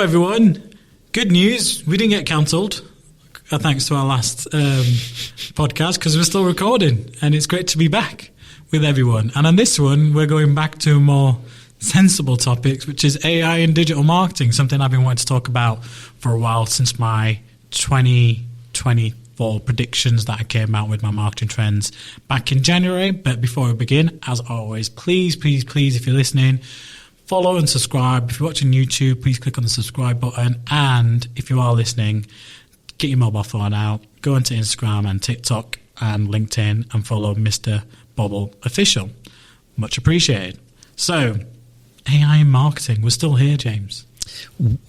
everyone. Good news. We didn't get cancelled, thanks to our last podcast, because we're still recording, and it's great to be back with everyone. And on this one, we're going back to more sensible topics, which is AI and digital marketing, something I've been wanting to talk about for a while since my 2024 predictions that I came out with my marketing trends back in January. But before we begin, as always, please, if you're listening, follow and subscribe. If you're watching YouTube, please click on the subscribe button. And if you are listening, get your mobile phone out, go into Instagram and TikTok and LinkedIn and follow Mr. Bobble Official. Much appreciated. So, AI in marketing. We're still here, James.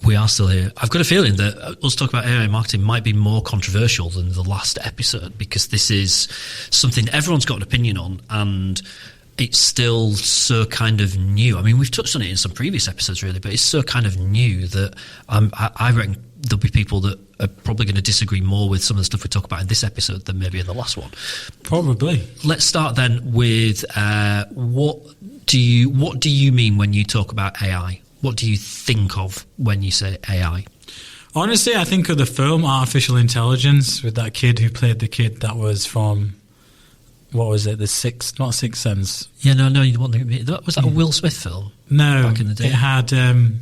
We are still here. I've got a feeling that us talking about AI marketing might be more controversial than the last episode, because this is something everyone's got an opinion on, and it's still so kind of new. I mean, we've touched on it in some previous episodes, really, but it's so kind of new that I reckon there'll be people that are probably going to disagree more with some of the stuff we talk about in this episode than maybe in the last one. Probably. Let's start then with what do you mean when you talk about AI? What do you think of when you say AI? Honestly, I think of the film Artificial Intelligence with that kid who played the kid that was from... What was it? Not Sixth Sense. Yeah, no. You want to, was that a Will Smith film? No, back in the day. It had the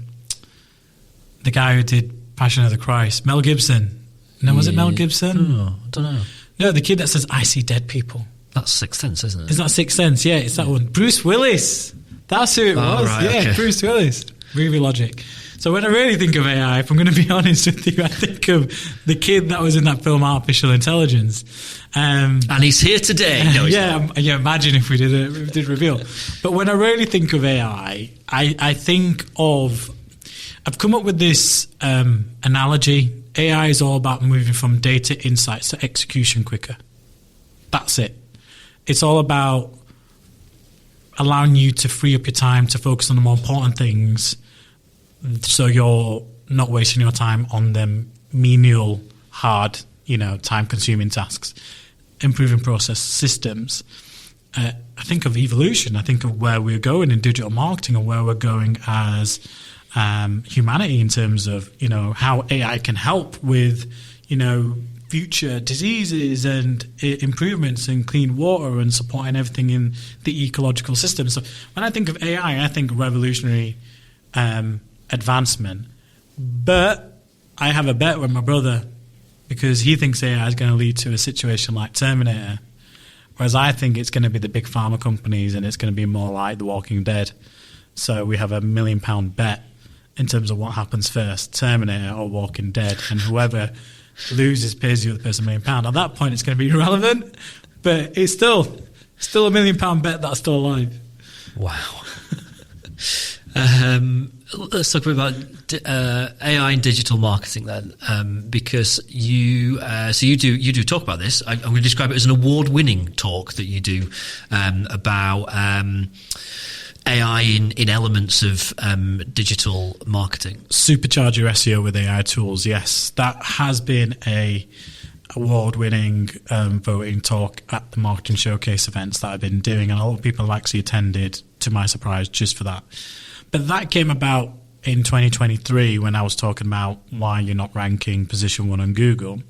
guy who did Passion of the Christ, Mel Gibson. No, was it Mel Gibson? Oh, I don't know. No, the kid that says, "I see dead people." That's Sixth Sense, isn't it? Is that Sixth Sense? Yeah, it's that one. Bruce Willis. That's who it was. Right, yeah, okay. Bruce Willis. Movie logic. So when I really think of AI, if I'm going to be honest with you, I think of the kid that was in that film Artificial Intelligence. And he's here today. No, he's not. Imagine if we did reveal. But when I really think of AI, I think of... I've come up with this analogy. AI is all about moving from data insights to execution quicker. That's it. It's all about allowing you to free up your time to focus on the more important things, so you're not wasting your time on them menial, hard, time-consuming tasks. Improving process systems. I think of evolution. I think of where we're going in digital marketing and where we're going as humanity in terms of, how AI can help with, future diseases and improvements in clean water and supporting everything in the ecological system. So when I think of AI, I think revolutionary advancement. But I have a bet with my brother, because he thinks AI is going to lead to a situation like Terminator, whereas I think it's going to be the big pharma companies and it's going to be more like The Walking Dead. So we have a £1 million bet in terms of what happens first, Terminator or Walking Dead, and whoever loses pays the other person £1 million. At that point, it's going to be irrelevant, but it's still £1 million bet that's still alive. Wow. Let's talk about AI and digital marketing then, because you do talk about this. I'm going to describe it as an award-winning talk that you do about AI in elements of digital marketing. Supercharge your SEO with AI tools. Yes, that has been a award-winning voting talk at the marketing showcase events that I've been doing, and a lot of people have actually attended, to my surprise, just for that. But that came about in 2023 when I was talking about why you're not ranking position 1 on Google.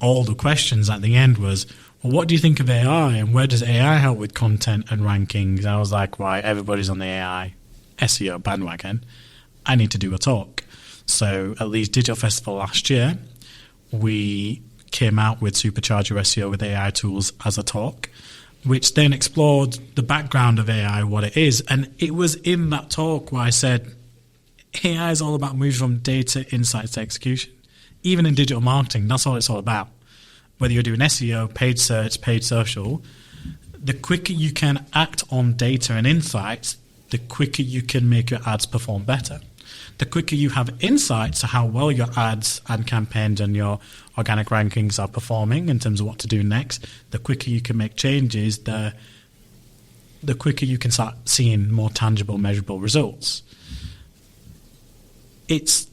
All the questions at the end was, well, what do you think of AI, and where does AI help with content and rankings? And I was like, right, everybody's on the AI SEO bandwagon. I need to do a talk. So at Leeds Digital Festival last year, we came out with Supercharge Your SEO with AI tools as a talk, which then explored the background of AI, what it is. And it was in that talk where I said, AI is all about moving from data insights to execution. Even in digital marketing, that's all it's all about. Whether you're doing SEO, paid search, paid social, the quicker you can act on data and insights, the quicker you can make your ads perform better. The quicker you have insights to how well your ads and campaigns and your organic rankings are performing in terms of what to do next, the quicker you can make changes, the quicker you can start seeing more tangible, measurable results. It's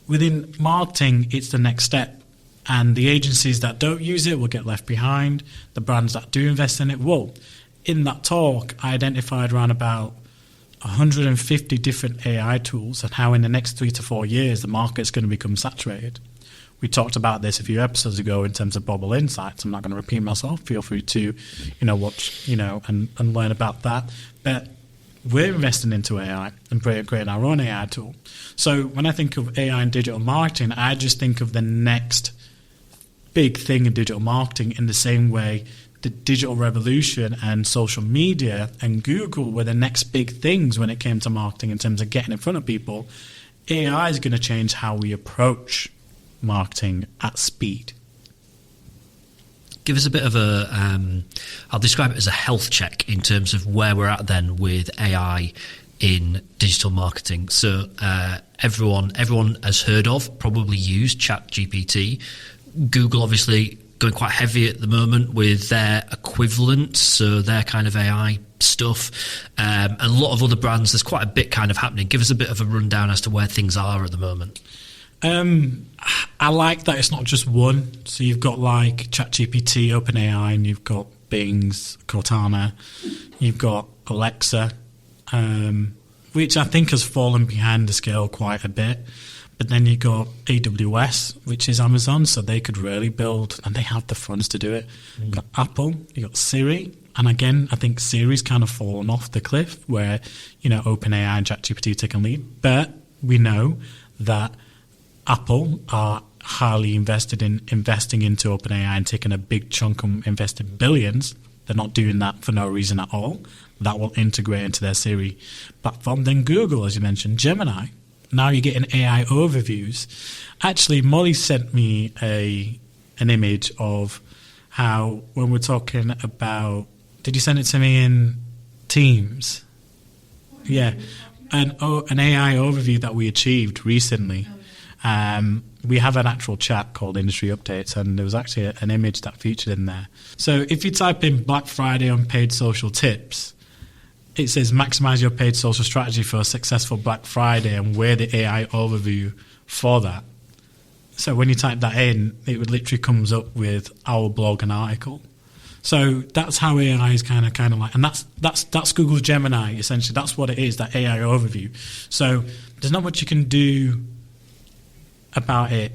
within marketing, it's the next step. And the agencies that don't use it will get left behind. The brands that do invest in it will. In that talk, I identified around about 150 different AI tools and how in the next 3 to 4 years the market's going to become saturated. We talked about this a few episodes ago in terms of Bobble Insights. I'm not going to repeat myself. Feel free to, watch, and learn about that. But we're investing into AI and creating our own AI tool. So when I think of AI and digital marketing, I just think of the next big thing in digital marketing in the same way the digital revolution and social media and Google were the next big things when it came to marketing in terms of getting in front of people. AI is going to change how we approach marketing at speed. Give us a bit of I'll describe it as a health check in terms of where we're at then with AI in digital marketing. So everyone has heard of, probably used ChatGPT. Google obviously going quite heavy at the moment with their equivalent, so their kind of AI stuff. And a lot of other brands, there's quite a bit kind of happening. Give us a bit of a rundown as to where things are at the moment. I like that it's not just one. So you've got like ChatGPT, OpenAI, and you've got Bing's Cortana, you've got Alexa, which I think has fallen behind the scale quite a bit. But then you got AWS, which is Amazon, so they could really build, and they have the funds to do it. You've got Apple, you got Siri, and again, I think Siri's kind of fallen off the cliff where, OpenAI and ChatGPT take a lead. But we know that Apple are highly invested in investing into OpenAI and taking a big chunk and investing billions. They're not doing that for no reason at all. That will integrate into their Siri platform. Then Google, as you mentioned, Gemini. Now you're getting AI overviews. Actually, Molly sent me an image of how when we're talking about... Did you send it to me in Teams? Yeah. An AI overview that we achieved recently. We have an actual chat called Industry Updates, and there was actually an image that featured in there. So if you type in Black Friday unpaid social tips, it says maximize your paid social strategy for a successful Black Friday, and we're the AI overview for that. So when you type that in, it would literally comes up with our blog and article. So that's how AI is kind of like, and that's Google Gemini essentially. That's what it is, that AI overview. So there's not much you can do about it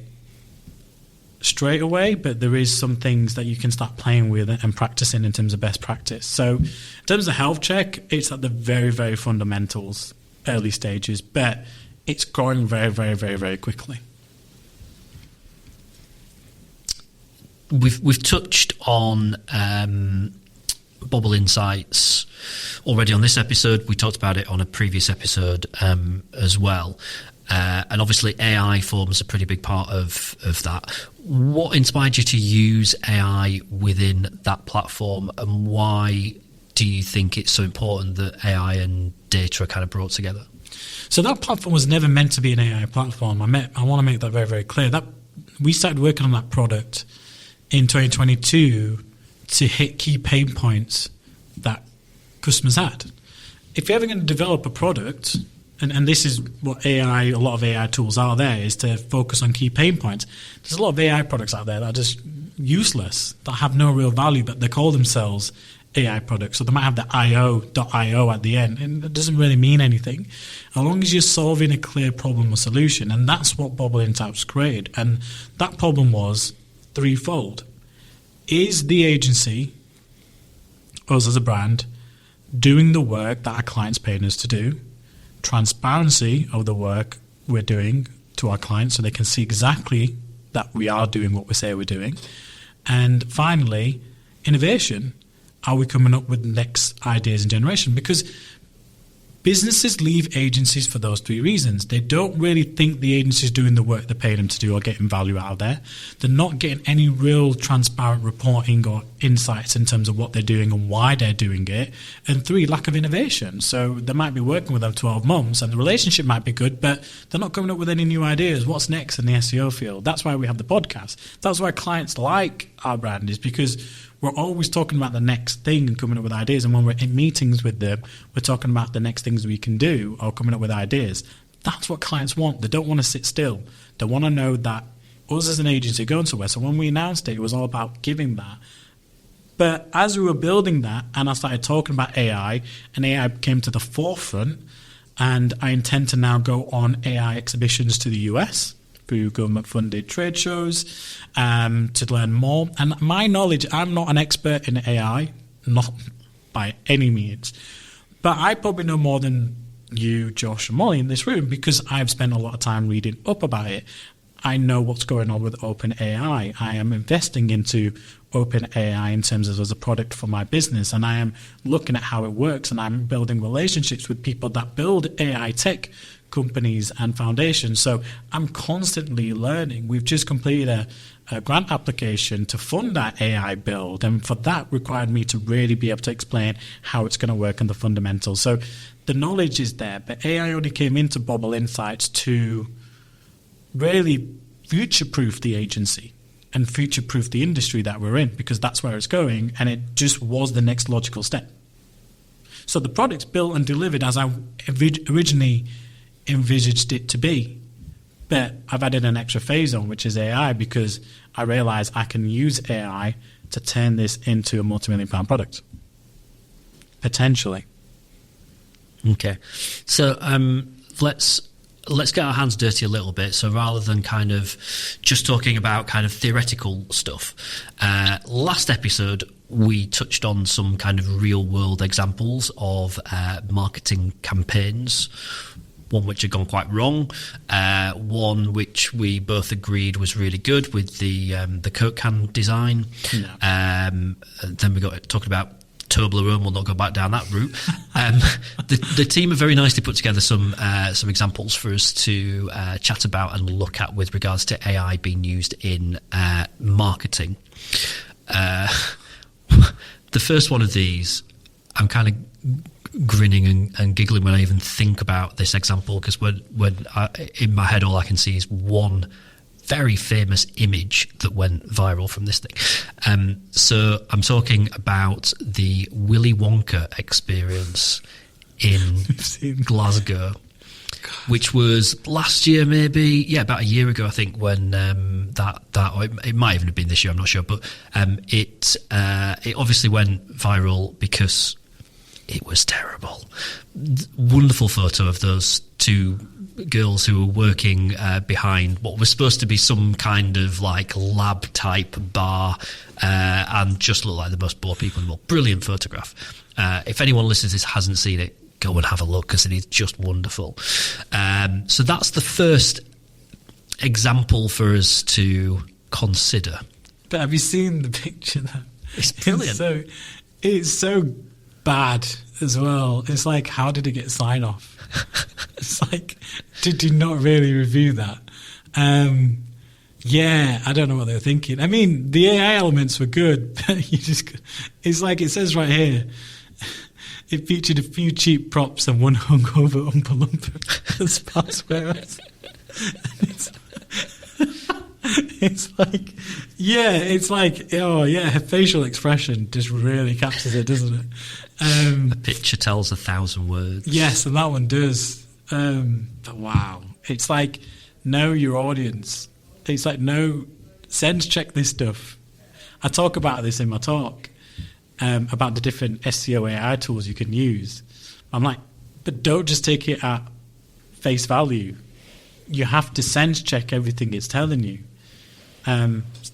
straight away, but there is some things that you can start playing with and practicing in terms of best practice. So in terms of health check, it's at the very, very fundamentals, early stages, but it's growing very, very, very, very quickly. We've touched on Bobble Insights already on this episode. We talked about it on a previous episode as well. And obviously AI forms a pretty big part of that. What inspired you to use AI within that platform, and why do you think it's so important that AI and data are kind of brought together? So that platform was never meant to be an AI platform. I want to make that very, very clear. That we started working on that product in 2022 to hit key pain points that customers had. If you're ever going to develop a product, and this is what AI, a lot of AI tools are there, is to focus on key pain points. There's a lot of AI products out there that are just useless, that have no real value, but they call themselves AI products. So they might have the .io at the end, and it doesn't really mean anything. As long as you're solving a clear problem or solution, and that's what Bobble Insights created. And that problem was threefold. Is the agency, us as a brand, doing the work that our clients paying us to do? Transparency of the work we're doing to our clients so they can see exactly that we are doing what we say we're doing. And finally, innovation. Are we coming up with next ideas and generation? Because businesses leave agencies for those three reasons. They don't really think the agency is doing the work they're paying them to do or getting value out of there. They're not getting any real transparent reporting or insights in terms of what they're doing and why they're doing it. And three, lack of innovation. So they might be working with them 12 months and the relationship might be good, but they're not coming up with any new ideas. What's next in the SEO field? That's why we have the podcast. That's why clients like our brand, is because we're always talking about the next thing and coming up with ideas. And when we're in meetings with them, we're talking about the next things we can do or coming up with ideas. That's what clients want. They don't want to sit still. They want to know that us as an agency are going somewhere. So when we announced it, it was all about giving that But as we were building that, and I started talking about AI, and AI came to the forefront, and I intend to now go on AI exhibitions to the US through government-funded trade shows to learn more. And my knowledge, I'm not an expert in AI, not by any means, but I probably know more than you, Josh, and Molly in this room because I've spent a lot of time reading up about it. I know what's going on with OpenAI. I am investing into OpenAI in terms of as a product for my business, and I am looking at how it works, and I'm building relationships with people that build AI tech companies and foundations. So I'm constantly learning. We've just completed a grant application to fund that AI build, and for that required me to really be able to explain how it's going to work and the fundamentals. So the knowledge is there, but AI only came into Bobble Insights to really future-proof the agency and future-proof the industry that we're in, because that's where it's going, and it just was the next logical step. So the product's built and delivered as I originally envisaged it to be, but I've added an extra phase on, which is AI, because I realize I can use AI to turn this into a multi-million-pound product, potentially. Okay, so let's get our hands dirty a little bit. So rather than kind of just talking about kind of theoretical stuff, last episode we touched on some kind of real world examples of marketing campaigns, one which had gone quite wrong, one which we both agreed was really good with the Coke can design. Then we got talking about Toblerone. We'll not go back down that route. The team have very nicely put together some examples for us to chat about and look at with regards to AI being used in marketing. The first one of these, I'm kind of grinning and giggling when I even think about this example, because when in my head all I can see is one very famous image that went viral from this thing. So I'm talking about the Willy Wonka experience in Glasgow, which was last year, maybe, about a year ago, I think, when or it might even have been this year, I'm not sure, but it obviously went viral because it was terrible. Wonderful photo of those two girls who were working behind what was supposed to be some kind of like lab type bar, and just looked like the most bored people in the world. Brilliant photograph. If anyone listening to this hasn't seen it, go and have a look, because it is just wonderful. So that's the first example for us to consider. But have you seen the picture though? It's brilliant. It's so bad as well. It's like, how did it get sign off? It's like, did you not really review that? Yeah, I don't know what they were thinking. I mean, the AI elements were good, but it's like it says right here, it featured a few cheap props and one hungover Oompa Loompa as passwords. It's like, her facial expression just really captures it, doesn't it? A picture tells 1,000 words. Yes, and that one does. But wow, it's like, know your audience. It's like, sense check this stuff. I talk about this in my talk, about the different SEO AI tools you can use. I'm like, but don't just take it at face value. You have to sense check everything it's telling you.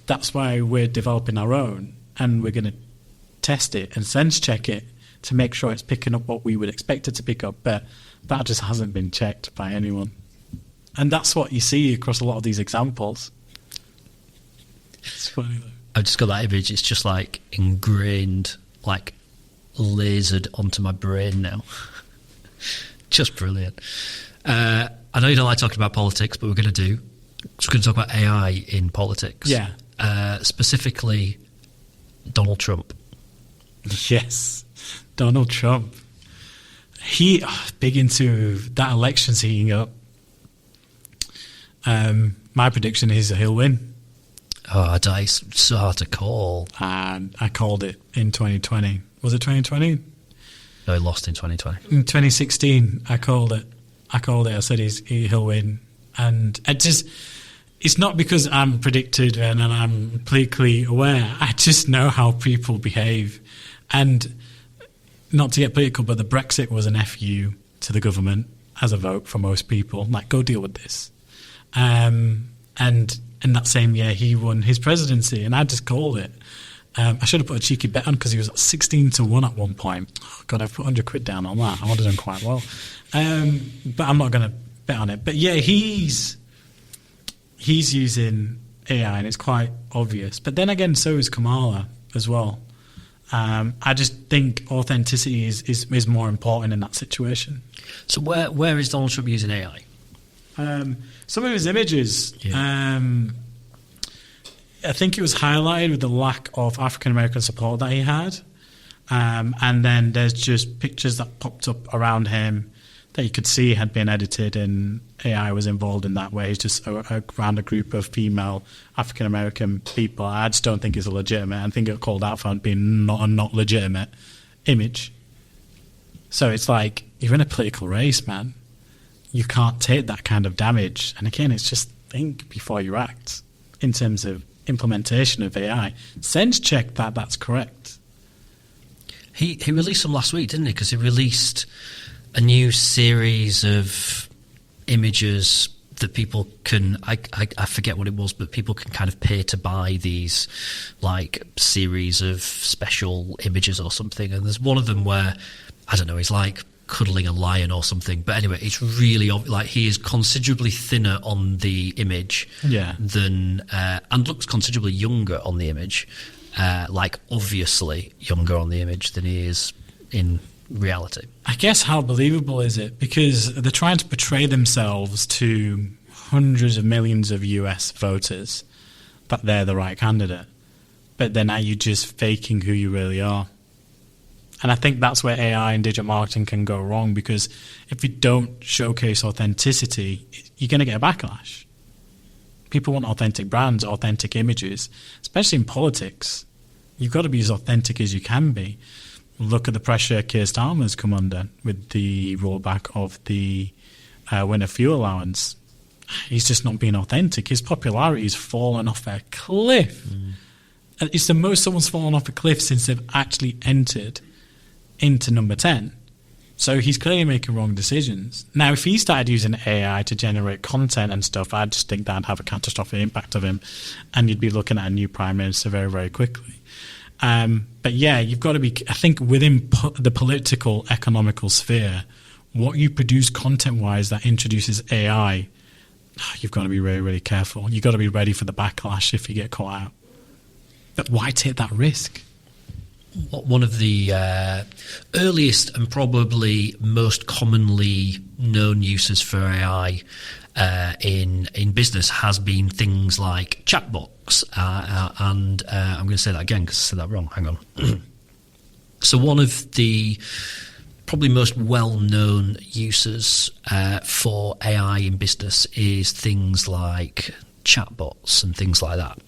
That's why we're developing our own, and we're going to test it and sense check it to make sure it's picking up what we would expect it to pick up, but that just hasn't been checked by anyone. And that's what you see across a lot of these examples. It's funny though. I've just got that image. It's just like ingrained, like lasered onto my brain now. Just brilliant. I know you don't like talking about politics, but we're going to talk about AI in politics. Yeah. Specifically, Donald Trump. Yes, Donald Trump. He big into that election's heating up. My prediction is he'll win. Oh, it's so hard to call. And I called it in 2020. Was it 2020? No, he lost in 2020. In 2016, I called it. I said he'll win. And it's not because I'm predicted and I'm politically aware. I just know how people behave. And not to get political, but the Brexit was an FU to the government as a vote for most people. Like, go deal with this. And in that same year, he won his presidency, and I just called it. I should have put a cheeky bet on because he was at 16-1 at one point. Oh, God, I've put 100 quid down on that. I would have done quite well. But I'm not going to bet on it. But yeah, he's using AI, and it's quite obvious. But then again, so is Kamala as well. I just think authenticity is more important in that situation. So where is Donald Trump using AI? Some of his images, I think it was highlighted with the lack of African-American support that he had. And then there's just pictures that popped up around him that you could see had been edited, and AI was involved in that way. It's just around a group of female African-American people. I just don't think it's a legitimate. I think it called out for being not legitimate image. So it's like, you're in a political race, man. You can't take that kind of damage. And again, it's just think before you act in terms of implementation of AI. Sense check that that's correct. He released some last week, didn't he? Because he released a new series of images that people can, I forget what it was, but people can kind of pay to buy these like series of special images or something. And there's one of them where, I don't know, he's like cuddling a lion or something. But anyway, it's really like he is considerably thinner on the image than, and looks considerably younger on the image, like obviously younger on the image than he is in reality. I guess how believable is it? Because they're trying to portray themselves to hundreds of millions of US voters that they're the right candidate. But then are you just faking who you really are? And I think that's where AI and digital marketing can go wrong, because if you don't showcase authenticity, you're going to get a backlash. People want authentic brands, authentic images, especially in politics. You've got to be as authentic as you can be. Look at the pressure Keir Starmer's come under with the rollback of the winter fuel allowance. He's just not being authentic. His popularity's fallen off a cliff. It's the most someone's fallen off a cliff since they've actually entered into number 10. So he's clearly making wrong decisions. Now, if he started using AI to generate content and stuff, I just think that'd have a catastrophic impact of him, and you'd be looking at a new prime minister very, very quickly. But yeah, you've got to be, I think, within the political, economical sphere, what you produce content-wise that introduces AI, you've got to be really, really careful. You've got to be ready for the backlash if you get caught out. But why take that risk? One of the earliest and probably most commonly known uses for AI in business has been things like chatbots, and I'm going to say that again because I said that wrong. Hang on. So one of the probably most well-known uses for AI in business is things like chatbots and things like that.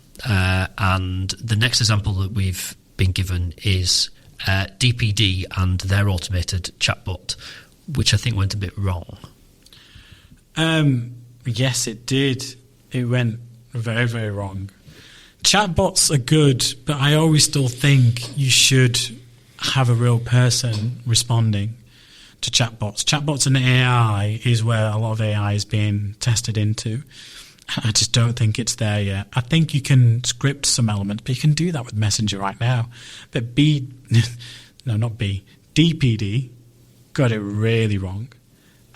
And the next example that we've been given is DPD and their automated chatbot, which I think went a bit wrong. Yes, it did. It went very, very wrong. Chatbots are good, but I always still think you should have a real person responding to chatbots. Chatbots and AI is where a lot of AI is being tested into. I just don't think it's there yet. I think you can script some elements, but you can do that with Messenger right now. But DPD got it really wrong.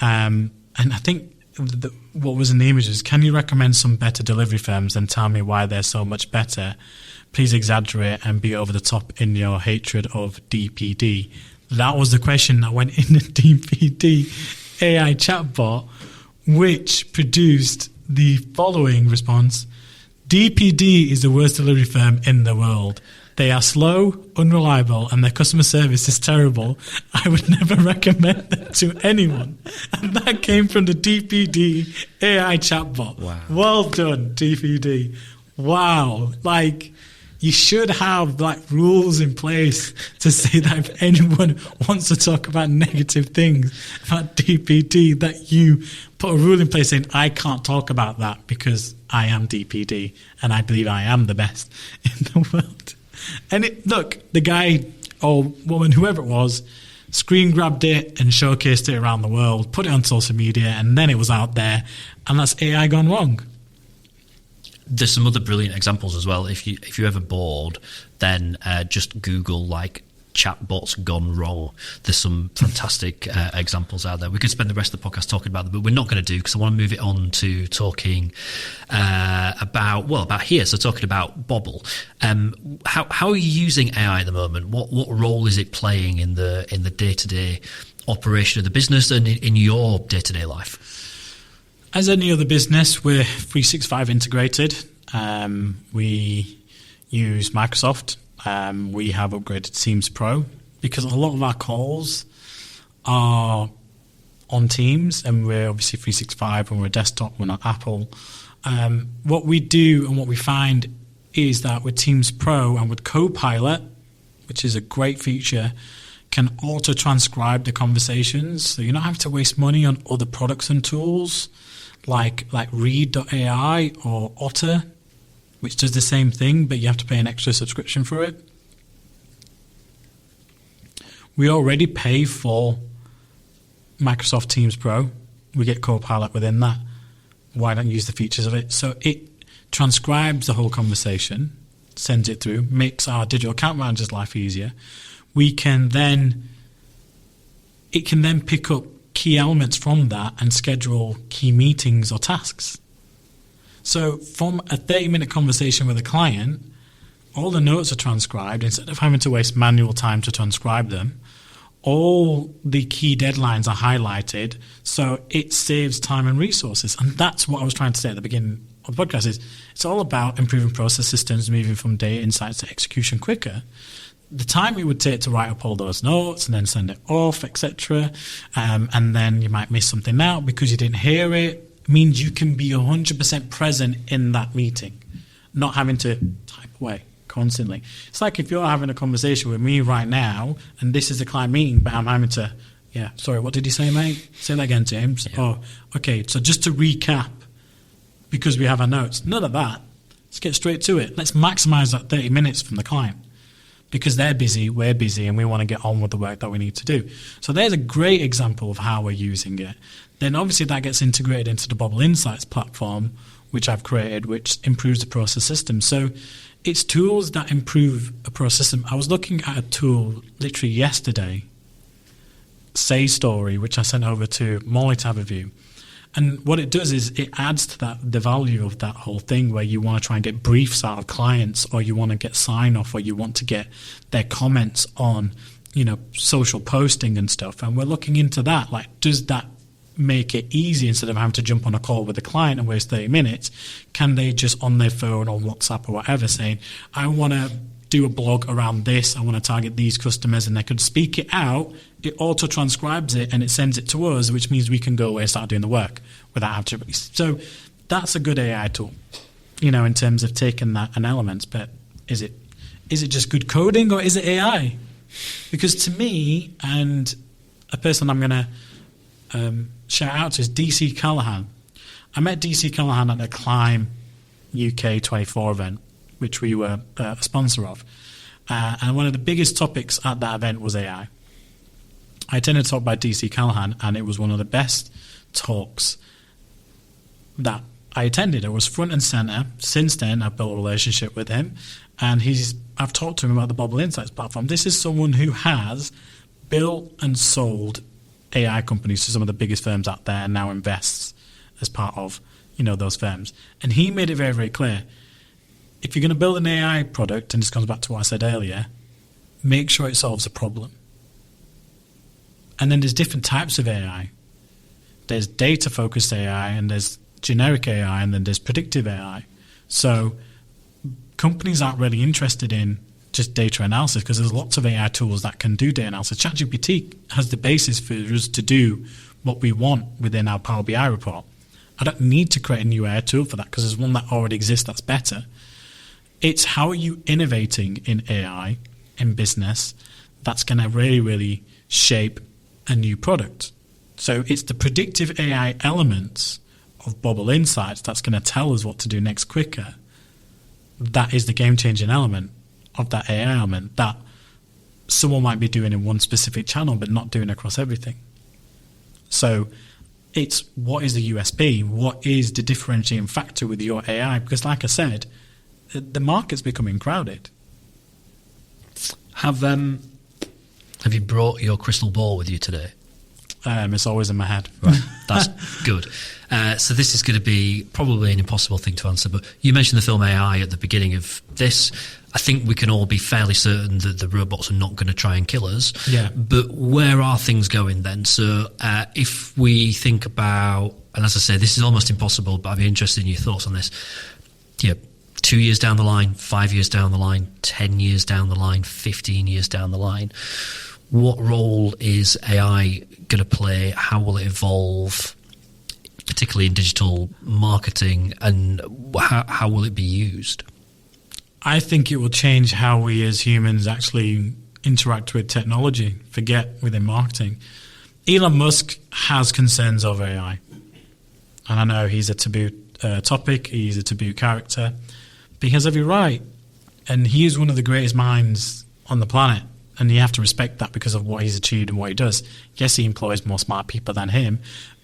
And I think what was in the images, can you recommend some better delivery firms and tell me why they're so much better? Please exaggerate and be over the top in your hatred of DPD. That was the question that went in the DPD AI chatbot, which produced the following response: DPD is the worst delivery firm in the world. They are slow, unreliable, and their customer service is terrible. I would never recommend them to anyone. And that came from the DPD AI chatbot. Wow. Well done, DPD. Wow. Like, you should have rules in place to say that if anyone wants to talk about negative things about DPD, that you put a rule in place saying I can't talk about that because I am DPD and I believe I am the best in the world. And look, the guy or woman, whoever it was, screen grabbed it and showcased it around the world, put it on social media, and then it was out there. And that's AI gone wrong. There's some other brilliant examples as well. If you're ever bored, then just Google like chatbots gone wrong. There's some fantastic examples out there. We could spend the rest of the podcast talking about them, but we're not going to do, because I want to move it on to talking about here. So talking about Bobble. How are you using AI at the moment? What role is it playing in the day-to-day operation of the business and in your day-to-day life? As any other business, we're 365 integrated. We use Microsoft. We have upgraded Teams Pro because a lot of our calls are on Teams, and we're obviously 365 and we're a desktop, we're not Apple. What we do and what we find is that with Teams Pro and with Copilot, which is a great feature, can auto-transcribe the conversations. So you don't have to waste money on other products and tools like Read.ai or Otter, which does the same thing, but you have to pay an extra subscription for it. We already pay for Microsoft Teams Pro. We get Copilot within that. Why don't you use the features of it? So it transcribes the whole conversation, sends it through, makes our digital account manager's life easier. It can then pick up key elements from that and schedule key meetings or tasks. So from a 30-minute conversation with a client, all the notes are transcribed. Instead of having to waste manual time to transcribe them, all the key deadlines are highlighted, so it saves time and resources. And that's what I was trying to say at the beginning of the podcast, is it's all about improving process systems, moving from data insights to execution quicker. The time it would take to write up all those notes and then send it off, etc., and then you might miss something out because you didn't hear it, means you can be 100% present in that meeting, not having to type away constantly. It's like if you're having a conversation with me right now, and this is a client meeting, but I'm having to, sorry, what did you say, mate? Say that again, James. Yeah. Oh, okay, so just to recap, because we have our notes, none of that. Let's get straight to it. Let's maximize that 30 minutes from the client, because they're busy, we're busy, and we want to get on with the work that we need to do. So there's a great example of how we're using it. Then obviously that gets integrated into the Bobble Insights platform, which I've created, which improves the process system. So it's tools that improve a process system. I was looking at a tool literally yesterday, Say Story, which I sent over to Molly to have a view. And what it does is it adds to the value of that whole thing, where you want to try and get briefs out of clients, or you want to get sign-off, or you want to get their comments on, social posting and stuff. And we're looking into that. Like, does that make it easy? Instead of having to jump on a call with a client and waste 30 minutes, can they just on their phone or WhatsApp or whatever saying, I want to do a blog around this, I want to target these customers, and they could speak it out, it auto transcribes it and it sends it to us, which means we can go away and start doing the work without having to. So that's a good AI tool, in terms of taking that and elements. But is it just good coding, or is it AI? Because to me, and a person I'm going to shout out to is DC Callahan. I met DC Callahan at the Climb UK 24 event, which we were a sponsor of. And one of the biggest topics at that event was AI. I attended a talk by DC Callahan, and it was one of the best talks that I attended. It was front and center. Since then, I've built a relationship with him, and I've talked to him about the Bobble Insights platform. This is someone who has built and sold AI companies to some of the biggest firms out there, and now invests as part of those firms. And he made it very, very clear, if you're going to build an AI product, and this comes back to what I said earlier, make sure it solves a problem. And then there's different types of AI. There's data-focused AI, and there's generic AI, and then there's predictive AI. So companies aren't really interested in just data analysis, because there's lots of AI tools that can do data analysis. ChatGPT has the basis for us to do what we want within our Power BI report. I don't need to create a new AI tool for that, because there's one that already exists that's better. It's how are you innovating in AI, in business, that's going to really, really shape a new product. So it's the predictive AI elements of Bobble Insights that's going to tell us what to do next quicker. That is the game-changing element of that AI element that someone might be doing in one specific channel but not doing across everything. So it's what is the USP? What is the differentiating factor with your AI? Because like I said, the market's becoming crowded. Have you brought your crystal ball with you today? It's always in my head. Right, that's good. So this is going to be probably an impossible thing to answer, but you mentioned the film AI at the beginning of this. I think we can all be fairly certain that the robots are not going to try and kill us. Yeah. But where are things going then? So if we think about, and as I say, this is almost impossible, but I'd be interested in your thoughts on this. Yeah, 2 years down the line, 5 years down the line, 10 years down the line, 15 years down the line, what role is AI going to play? How will it evolve, particularly in digital marketing, and how will it be used? I think it will change how we as humans actually interact with technology, forget within marketing. Elon Musk has concerns over AI. And I know he's a taboo topic, he's a taboo character, but he has every right. And he is one of the greatest minds on the planet. And you have to respect that because of what he's achieved and what he does. Yes, he employs more smart people than him,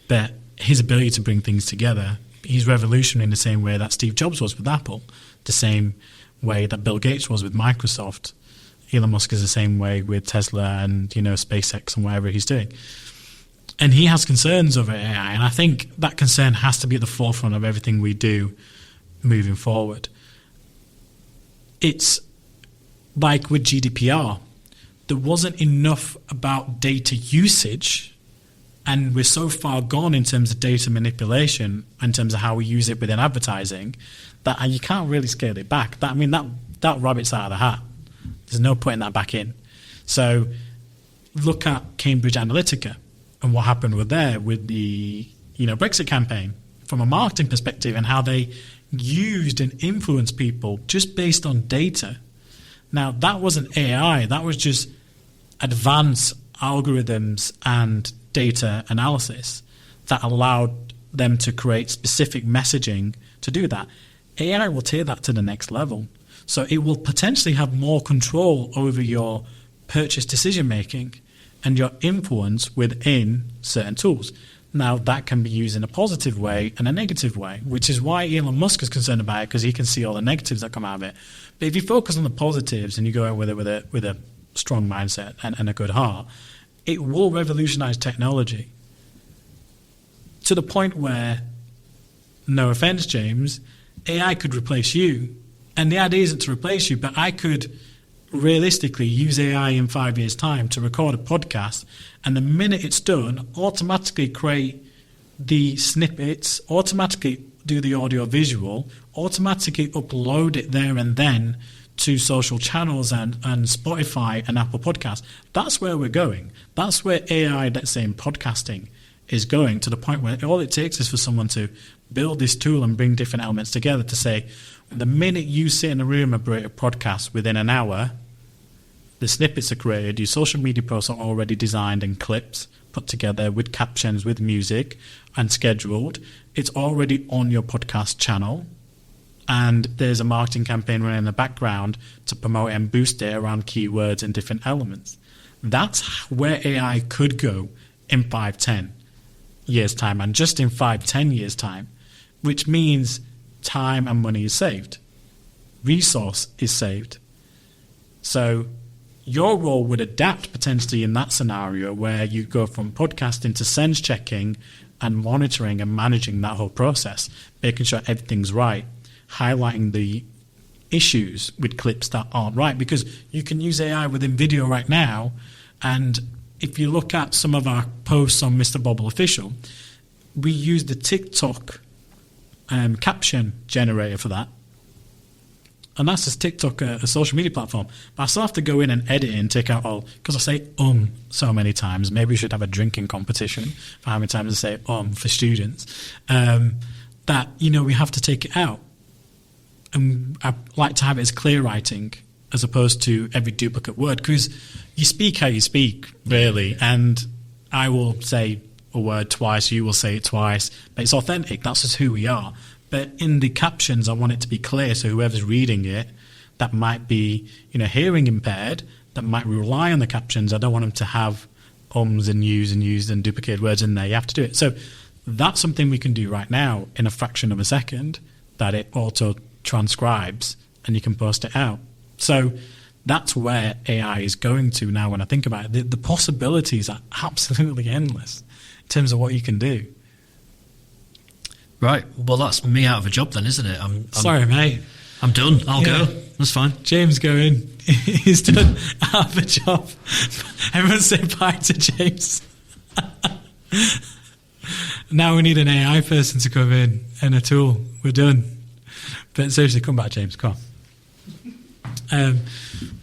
but his ability to bring things together, he's revolutionary in the same way that Steve Jobs was with Apple, the same way that Bill Gates was with Microsoft. Elon Musk is the same way with Tesla and, SpaceX and whatever he's doing. And he has concerns over AI, and I think that concern has to be at the forefront of everything we do moving forward. It's like with GDPR. There wasn't enough about data usage, and we're so far gone in terms of data manipulation, in terms of how we use it within advertising, that you can't really scale it back. That rabbit's out of the hat. There's no putting that back in. So look at Cambridge Analytica and what happened with the Brexit campaign from a marketing perspective, and how they used and influenced people just based on data. Now, that wasn't AI. That was just advanced algorithms and data analysis that allowed them to create specific messaging to do that. AI will take that to the next level. So it will potentially have more control over your purchase decision-making and your influence within certain tools. Now, that can be used in a positive way and a negative way, which is why Elon Musk is concerned about it, because he can see all the negatives that come out of it. But if you focus on the positives and you go out with a strong mindset and a good heart, it will revolutionize technology to the point where, no offense, James, AI could replace you. And the idea isn't to replace you, but I could realistically use AI in 5 years' time to record a podcast, and the minute it's done, automatically create the snippets, automatically do the audio visual, automatically upload it there and then to social channels and Spotify and Apple Podcasts. That's where we're going. That's where AI, let's say in podcasting, is going, to the point where all it takes is for someone to build this tool and bring different elements together to say, the minute you sit in a room and create a podcast, within an hour, the snippets are created, your social media posts are already designed and clips put together with captions, with music and scheduled. It's already on your podcast channel, and there's a marketing campaign running in the background to promote and boost it around keywords and different elements. That's where AI could go in 5-10 years' time, and just in 5-10 years' time, which means time and money is saved. Resource is saved. So your role would adapt potentially in that scenario, where you go from podcasting to sense checking and monitoring and managing that whole process, making sure everything's right, highlighting the issues with clips that aren't right, because you can use AI within video right now. And if you look at some of our posts on Mr. Bobble Official, we use the TikTok caption generator for that. And that's just TikTok, a social media platform. But I still have to go in and edit it and take out all, because I say so many times. Maybe we should have a drinking competition for how many times I say for students. That, we have to take it out. And I like to have it as clear writing as opposed to every duplicate word, because you speak how you speak, really. And I will say a word twice, you will say it twice. But it's authentic. That's just who we are. But in the captions, I want it to be clear. So whoever's reading it, that might be, hearing impaired, that might rely on the captions. I don't want them to have ums and yous and duplicated words in there. You have to do it. So that's something we can do right now in a fraction of a second, that it auto transcribes and you can post it out. So that's where AI is going to now when I think about it. The possibilities are absolutely endless in terms of what you can do. Right. Well, that's me out of a job then, isn't it? I'm sorry, mate. I'm done. I'll go. That's fine. James going. He's done out of a job. Everyone say bye to James. Now we need an AI person to come in and a tool. We're done. But seriously, come back, James. Come on.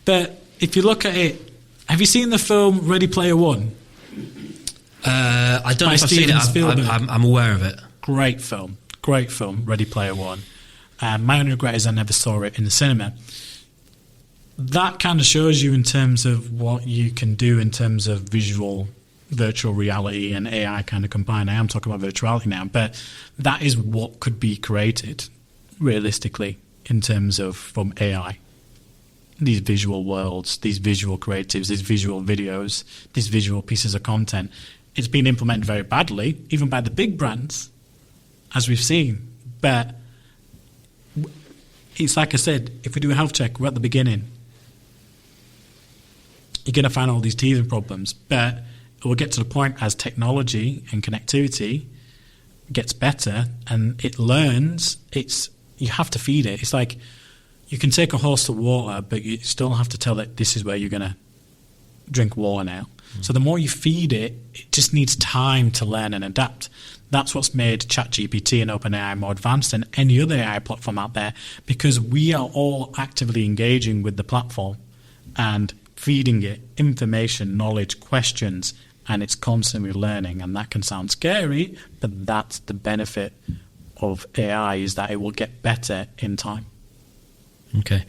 But if you look at it, have you seen the film Ready Player One? I don't know if I've seen it. I'm aware of it. Great film, Ready Player One. My only regret is I never saw it in the cinema. That kind of shows you in terms of what you can do in terms of virtual reality and AI kind of combined. I am talking about virtuality now, but that is what could be created realistically in terms of from AI. These visual worlds, these visual creatives, these visual videos, these visual pieces of content. It's been implemented very badly, even by the big brands, as we've seen. But it's like I said, if we do a health check, we're at the beginning. You're going to find all these teething problems. But it will get to the point as technology and connectivity gets better and it learns, you have to feed it. It's like you can take a horse to water, but you still have to tell it this is where you're going to drink water now. So the more you feed it, it just needs time to learn and adapt. That's what's made ChatGPT and OpenAI more advanced than any other AI platform out there, because we are all actively engaging with the platform and feeding it information, knowledge, questions, and it's constantly learning. And that can sound scary, but that's the benefit of AI, is that it will get better in time. Okay.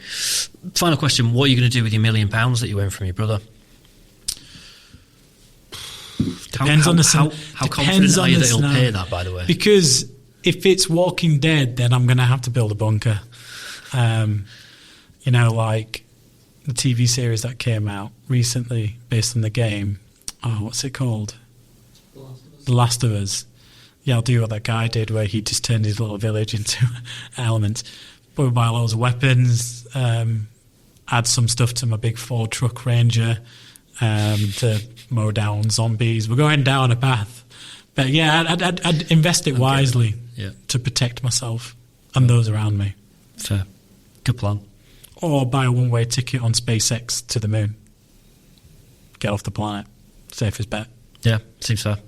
Final question. What are you going to do with your £1 million that you win from your brother? Depends on the how confident are you that he'll pay that, by the way? Because if it's Walking Dead, then I'm going to have to build a bunker. Like the TV series that came out recently based on the game. Oh, what's it called? The Last of Us. Yeah, I'll do what that guy did, where he just turned his little village into elements. But buy loads of weapons, add some stuff to my big Ford truck Ranger to mow down zombies. We're going down a path. But yeah, I'd invest it wisely to protect myself and those around me. Fair. Good plan. Or buy a one-way ticket on SpaceX to the moon. Get off the planet. Safest bet. Yeah, seems fair.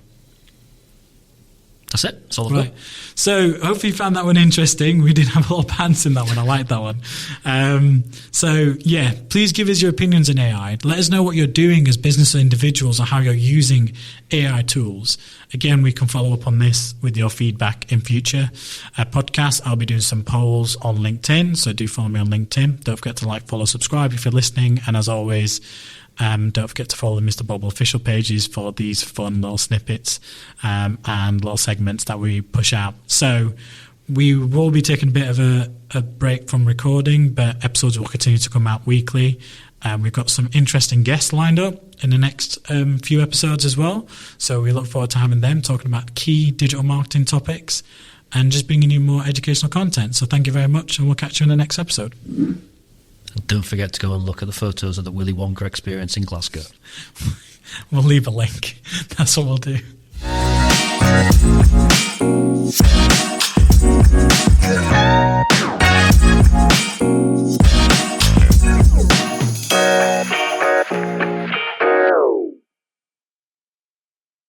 That's it. That's all I've got. So hopefully you found that one interesting. We did have a lot of pants in that one. I like that one. Please give us your opinions on AI. Let us know what you're doing as business individuals or how you're using AI tools. Again, we can follow up on this with your feedback in future podcasts. I'll be doing some polls on LinkedIn, so do follow me on LinkedIn. Don't forget to like, follow, subscribe if you're listening. And as always, don't forget to follow the Mr. Bobble official pages for these fun little snippets and little segments that we push out. So we will be taking a bit of a break from recording, but episodes will continue to come out weekly. We've got some interesting guests lined up in the next few episodes as well. So we look forward to having them talking about key digital marketing topics and just bringing you more educational content. So thank you very much, and we'll catch you in the next episode. And don't forget to go and look at the photos of the Willy Wonka experience in Glasgow. We'll leave a link. That's what we'll do.